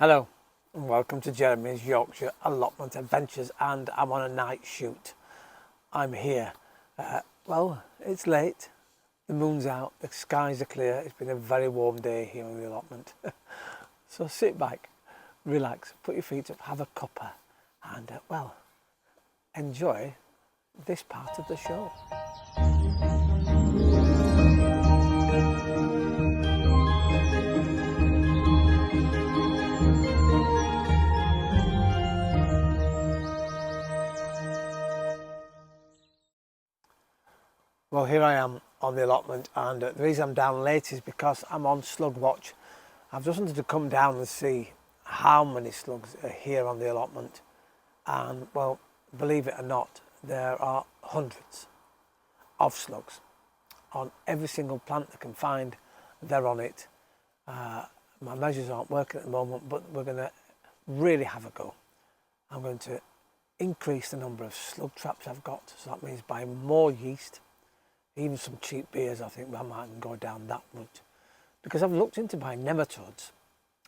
Hello and welcome to Jeremy's Yorkshire Allotment Adventures, and I'm on a night shoot. I'm here. Well, it's late, the moon's out, the skies are clear. It's been a very warm day here on the allotment. So sit back, relax, put your feet up, have a cuppa and well, enjoy this part of the show. Well, here I am on the allotment, and the reason I'm down late is because I'm on slug watch. I've just wanted to come down and see how many slugs are here on the allotment, and well, believe it or not, there are hundreds of slugs on every single plant they can find. They're on it. My measures aren't working at the moment, but we're going to really have a go. I'm going to increase the number of slug traps I've got, so that means buying more yeast. Even some cheap beers. I think I might go down that route, because I've looked into buying nematodes,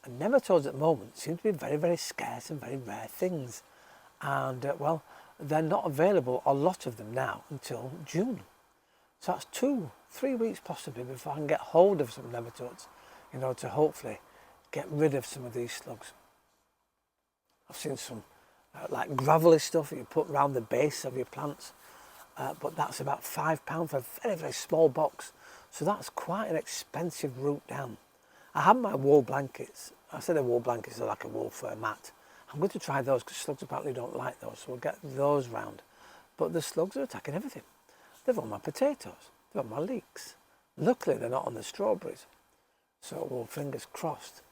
and nematodes at the moment seem to be very, very scarce and very rare things, and well, they're not available, a lot of them now, until June. So that's 2-3 weeks possibly before I can get hold of some nematodes in order to hopefully get rid of some of these slugs. I've seen some like gravelly stuff that you put around the base of your plants. But that's about £5 for a very, very small box. So that's quite an expensive route down. I have my wool blankets. I said the wool blankets are like a wool fur mat. I'm going to try those because slugs apparently don't like those. So we'll get those round. But the slugs are attacking everything. They're on my potatoes. They're on my leeks. Luckily, they're not on the strawberries. So, well, fingers crossed.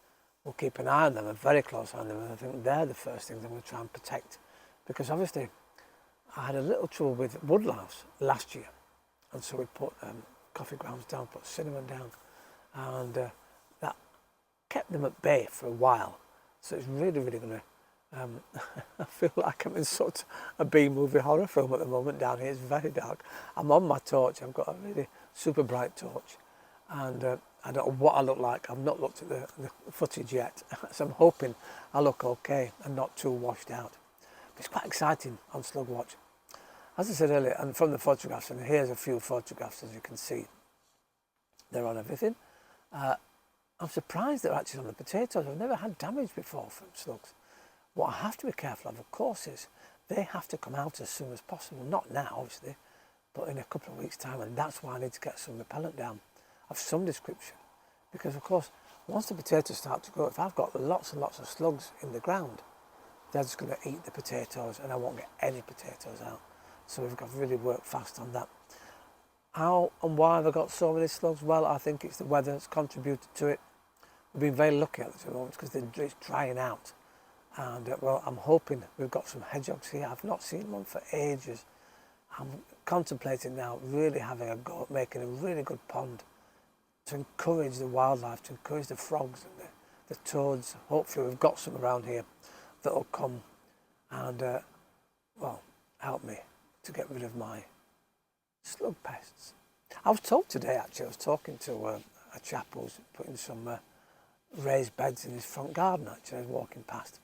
We'll keep an eye on them, a very close eye on them. And I think they're the first things I'm going to try and protect. Because obviously, I had a little trouble with woodlouse last year, and so we put coffee grounds down, put cinnamon down, and that kept them at bay for a while. So it's really, really going to, I feel like I'm in such a B-movie horror film at the moment down here. It's very dark. I'm on my torch. I've got a really super bright torch, and I don't know what I look like. I've not looked at the footage yet, so I'm hoping I look okay and not too washed out. But it's quite exciting on Slug Watch. As I said earlier, and from the photographs, and here's a few photographs as you can see, they're on everything. I'm surprised they're actually on the potatoes. I've never had damage before from slugs. What I have to be careful of course, is they have to come out as soon as possible. Not now, obviously, but in a couple of weeks' time, and that's why I need to get some repellent down of some description. Because, of course, once the potatoes start to grow, if I've got lots and lots of slugs in the ground, they're just going to eat the potatoes, and I won't get any potatoes out. So we've got to really work fast on that. How and why have I got so many slugs? Well, I think it's the weather that's contributed to it. We've been very lucky at the moment because it's drying out. And well, I'm hoping we've got some hedgehogs here. I've not seen one for ages. I'm contemplating now really having a go at making a really good pond to encourage the wildlife, to encourage the frogs and the toads. Hopefully we've got some around here that will come and, well, help me to get rid of my slug pests. I was told today, actually, I was talking to a chap who's putting some raised beds in his front garden, actually. I was walking past,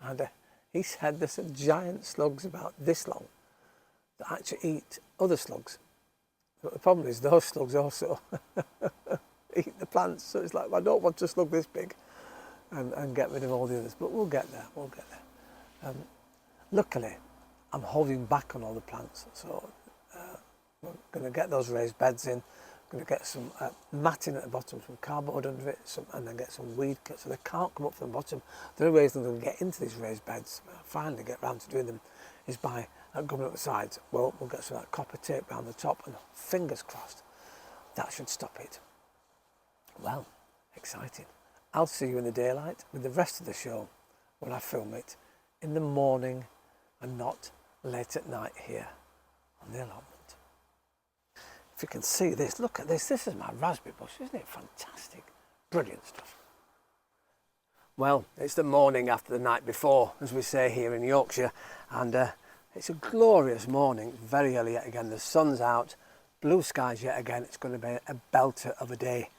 and he said there's some giant slugs about this long that actually eat other slugs. But the problem is those slugs also eat the plants, so it's like, I don't want a slug this big and get rid of all the others, but we'll get there, we'll get there. Luckily, I'm holding back on all the plants, so we're going to get those raised beds in. I'm going to get some matting at the bottom, some cardboard under it, and then get some weed cut so they can't come up from the bottom. The only way they're going to get into these raised beds, finally get round to doing them, is by going up the sides. Well, we'll get some of that copper tape around the top, and fingers crossed, that should stop it. Well, exciting. I'll see you in the daylight with the rest of the show when I film it in the morning and not late at night here on the allotment. If you can see this, look at this. This is my raspberry bush, isn't it? Fantastic. Brilliant stuff. Well, it's the morning after the night before, as we say here in Yorkshire, and it's a glorious morning, very early yet again. The sun's out, blue skies yet again. It's going to be a belter of a day.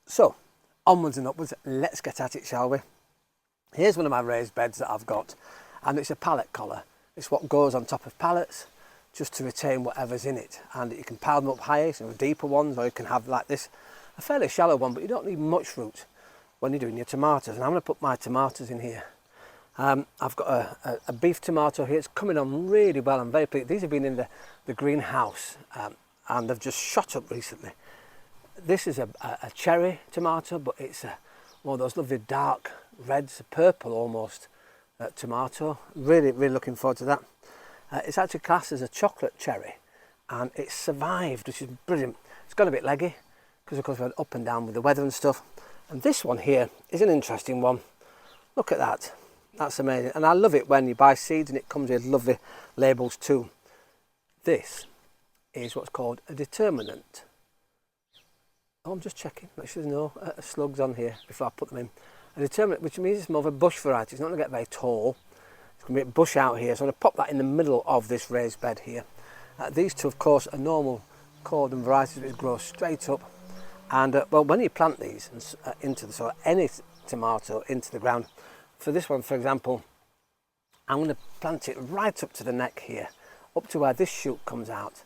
So, onwards and upwards, let's get at it, shall we? Here's one of my raised beds that I've got, and it's a pallet collar. It's what goes on top of pallets just to retain whatever's in it, and you can pile them up higher, so deeper ones, or you can have like this, a fairly shallow one, but you don't need much root when you're doing your tomatoes. And I'm going to put my tomatoes in here. I've got a beef tomato here. It's coming on really well. I'm very pleased. These have been in the greenhouse and they've just shot up recently. This is a cherry tomato, but it's one of those lovely dark reds, purple almost tomato. Really, really looking forward to that. It's actually classed as a chocolate cherry, and it's survived, which is brilliant. It's got a bit leggy because of course we went up and down with the weather and stuff. And this one here is an interesting one. Look at that. That's amazing. And I love it when you buy seeds and it comes with lovely labels too. This is what's called a determinate. Oh, I'm just checking. Make sure there's no slugs on here before I put them in. A determinate, which means it's more of a bush variety. It's not going to get very tall. It's going to be a bush out here. So I'm going to pop that in the middle of this raised bed here. These two, of course, are normal cordon varieties which grow straight up. And well, when you plant these into the soil, any tomato into the ground, for this one, for example, I'm going to plant it right up to the neck here, up to where this shoot comes out.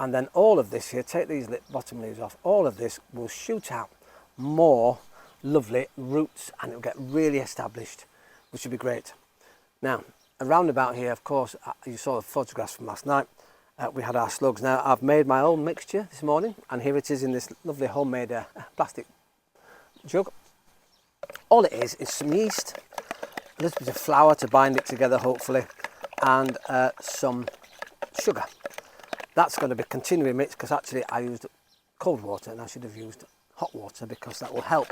And then all of this here, take these bottom leaves off, all of this will shoot out more lovely roots and it'll get really established, which would be great. Now, around about here, of course, you saw the photographs from last night. We had our slugs. Now, I've made my own mixture this morning, and here it is in this lovely homemade plastic jug. All it is some yeast, a little bit of flour to bind it together, hopefully, and some sugar. That's going to be continually mixed because actually I used cold water and I should have used hot water because that will help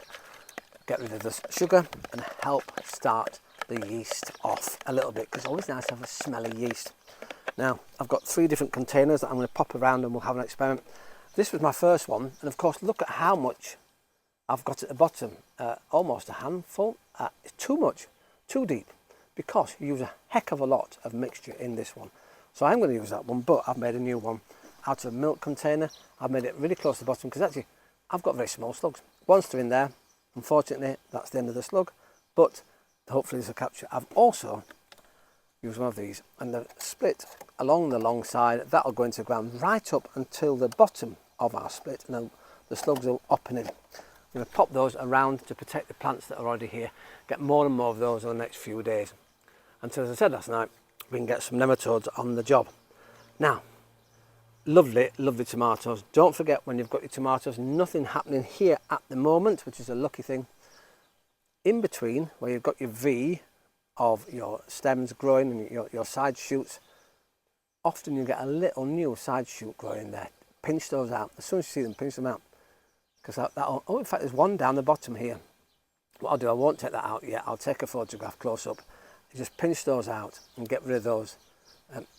get rid of the sugar and help start the yeast off a little bit, because it's always nice to have a smelly yeast. Now, I've got 3 different containers that I'm going to pop around and we'll have an experiment. This was my first one, and of course look at how much I've got at the bottom. Almost a handful. It's too much, too deep, because you use a heck of a lot of mixture in this one. So I'm going to use that one, but I've made a new one out of a milk container. I've made it really close to the bottom because actually I've got very small slugs. Once they're in there, unfortunately, that's the end of the slug, but hopefully this will capture. I've also used one of these and they're split along the long side. That'll go into the ground right up until the bottom of our split, and then the slugs will open in. I'm going to pop those around to protect the plants that are already here. Get more and more of those over the next few days. Until, as I said last night, we can get some nematodes on the job. Now, lovely, lovely tomatoes. Don't forget, when you've got your tomatoes, nothing happening here at the moment, which is a lucky thing. In between, where you've got your V of your stems growing and your side shoots, often you get a little new side shoot growing there. Pinch those out. As soon as you see them, pinch them out. Because that'll, oh, in fact, there's one down the bottom here. What I'll do, I won't take that out yet. I'll take a photograph close up. You just pinch those out and get rid of those.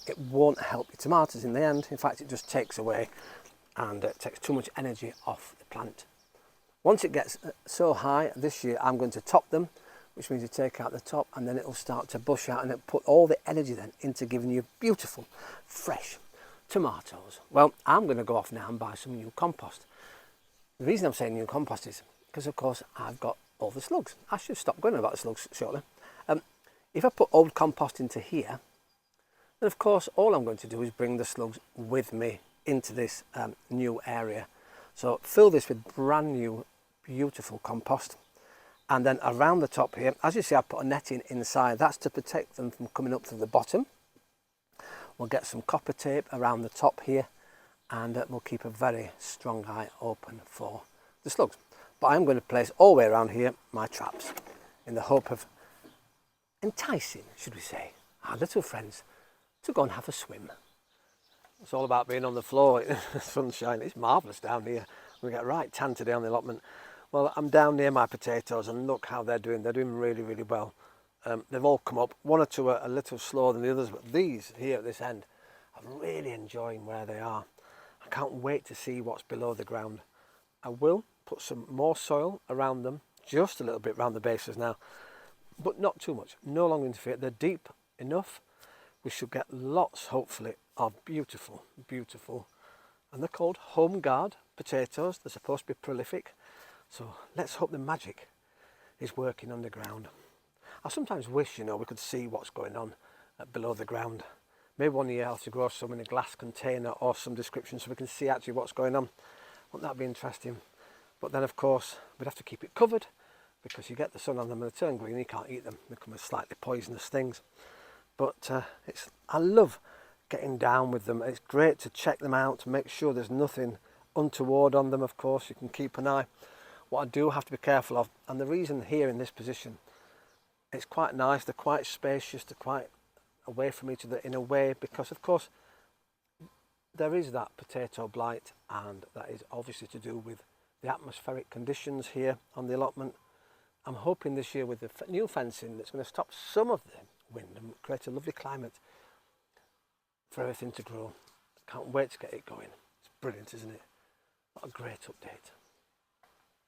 It won't help your tomatoes in the end. In fact, it just takes away and takes too much energy off the plant. Once it gets so high, this year I'm going to top them, which means you take out the top and then it will start to bush out and it'll put all the energy then into giving you beautiful, fresh tomatoes. Well, I'm going to go off now and buy some new compost. The reason I'm saying new compost is because, of course, I've got all the slugs. I should stop going on about the slugs shortly. If I put old compost into here, then of course all I'm going to do is bring the slugs with me into this new area. So fill this with brand new beautiful compost, and then around the top here, as you see, I put a netting inside. That's to protect them from coming up through the bottom. We'll get some copper tape around the top here, and we'll keep a very strong eye open for the slugs. But I'm going to place all the way around here my traps in the hope of enticing, should we say, our little friends to go and have a swim. It's all about being on the floor in the sunshine. It's marvellous down here. We get right tan today on the allotment. Well, I'm down near my potatoes and look how they're doing. They're doing really, really well. They've all come up. 1 or 2 are a little slower than the others, but these here at this end, I'm really enjoying where they are. I can't wait to see what's below the ground. I will put some more soil around them, just a little bit around the bases now, but not too much. No longer interfere. They're deep enough. We should get lots, hopefully, of beautiful, beautiful, and they're called home guard potatoes. They're supposed to be prolific. So let's hope the magic is working underground. I sometimes wish, you know, we could see what's going on below the ground. Maybe one year I'll have to grow some in a glass container or some description so we can see actually what's going on. Wouldn't that be interesting? But then of course we'd have to keep it covered, because you get the sun on them and they turn green, you can't eat them, they become as slightly poisonous things. But I love getting down with them. It's great to check them out, to make sure there's nothing untoward on them. Of course, you can keep an eye. What I do have to be careful of, and the reason here in this position, it's quite nice, they're quite spacious, they're quite away from each other in a way, because of course there is that potato blight, and that is obviously to do with the atmospheric conditions here on the allotment. I'm hoping this year with the new fencing that's going to stop some of the wind and create a lovely climate for everything to grow. Can't wait to get it going. It's brilliant, isn't it? What a great update.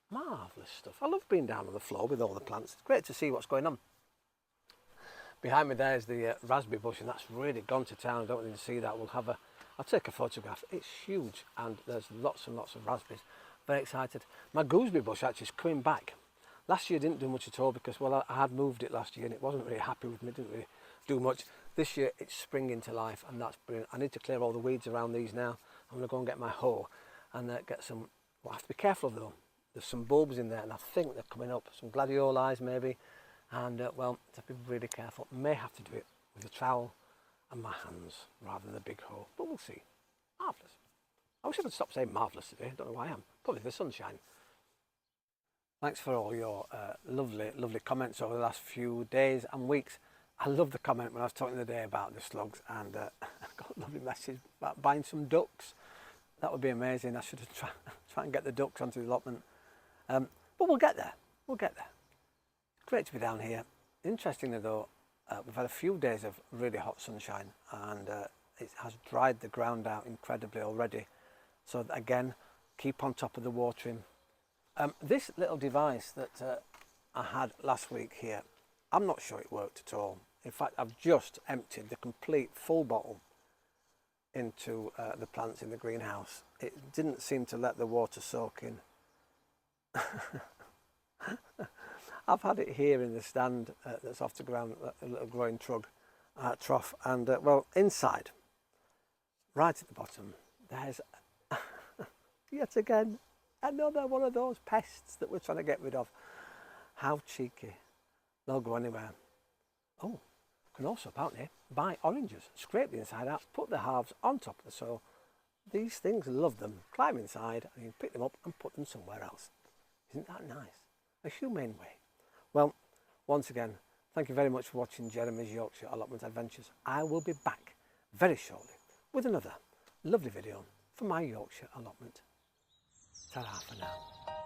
Marvellous stuff. I love being down on the floor with all the plants. It's great to see what's going on. Behind me there is the raspberry bush, and that's really gone to town. I don't need to see that. I'll take a photograph. It's huge, and there's lots and lots of raspberries. Very excited. My gooseberry bush actually is coming back. Last year didn't do much at all because, well, I had moved it last year and it wasn't really happy with me, didn't really do much. This year it's springing to life, and that's brilliant. I need to clear all the weeds around these now. I'm going to go and get my hoe and get some, well, I have to be careful though. There's some bulbs in there and I think they're coming up, some gladioli maybe, and well, to be really careful. May have to do it with a trowel and my hands rather than a big hoe, but we'll see. Marvellous. I wish I could stop saying marvellous today, I don't know why I am. Probably the sunshine. Thanks for all your lovely comments over the last few days and weeks. I love the comment when I was talking today about the slugs, and I got a lovely message about buying some ducks. That would be amazing. I should have try and get the ducks onto the allotment. But we'll get there. We'll get there. It's great to be down here. Interestingly though, we've had a few days of really hot sunshine, and it has dried the ground out incredibly already. So again, keep on top of the watering. This little device that I had last week here, I'm not sure it worked at all. In fact, I've just emptied the complete full bottle into the plants in the greenhouse. It didn't seem to let the water soak in. I've had it here in the stand that's off the ground, a little growing trough, and well, inside, right at the bottom, there's yet again another one of those pests that we're trying to get rid of. How cheeky. They'll go anywhere. Oh, you can also apparently buy oranges, scrape the inside out, put the halves on top of the soil. These things love them. Climb inside and you can pick them up and put them somewhere else. Isn't that nice? A humane way. Well, once again, thank you very much for watching Jeremy's Yorkshire Allotment Adventures. I will be back very shortly with another lovely video for my Yorkshire allotment. Ta-ra for now.